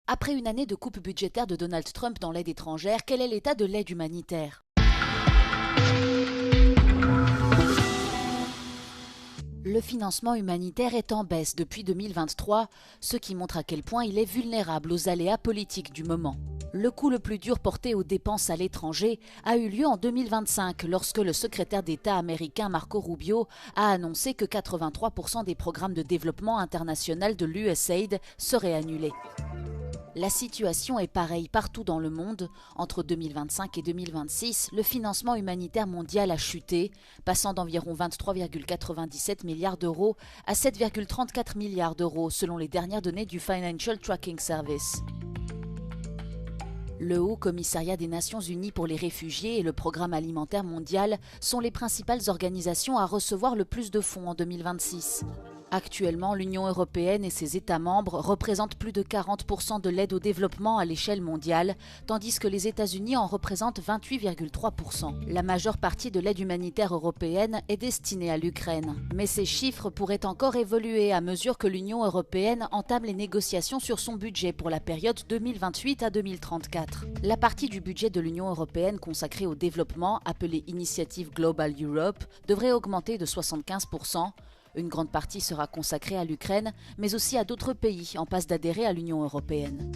Après une année de coupe budgétaire de Donald Trump dans l'aide étrangère, quel est l'état de l'aide humanitaire? Le financement humanitaire est en baisse depuis 2023, ce qui montre à quel point il est vulnérable aux aléas politiques du moment. Le coup le plus dur porté aux dépenses à l'étranger a eu lieu en 2025 lorsque le secrétaire d'État américain Marco Rubio a annoncé que 83% des programmes de développement international de l'USAID seraient annulés. La situation est pareille partout dans le monde. Entre 2025 et 2026, le financement humanitaire mondial a chuté, passant d'environ 23,97 milliards d'euros à 7,34 milliards d'euros selon les dernières données du Financial Tracking Service. Le Haut Commissariat des Nations Unies pour les réfugiés et le Programme alimentaire mondial sont les principales organisations à recevoir le plus de fonds en 2026. Actuellement, l'Union européenne et ses États membres représentent plus de 40% de l'aide au développement à l'échelle mondiale, tandis que les États-Unis en représentent 28,3%. La majeure partie de l'aide humanitaire européenne est destinée à l'Ukraine. Mais ces chiffres pourraient encore évoluer à mesure que l'Union européenne entame les négociations sur son budget pour la période 2028 à 2034. La partie du budget de l'Union européenne consacrée au développement, appelée Initiative Global Europe, devrait augmenter de 75%. Une grande partie sera consacrée à l'Ukraine, mais aussi à d'autres pays en passe d'adhérer à l'Union européenne.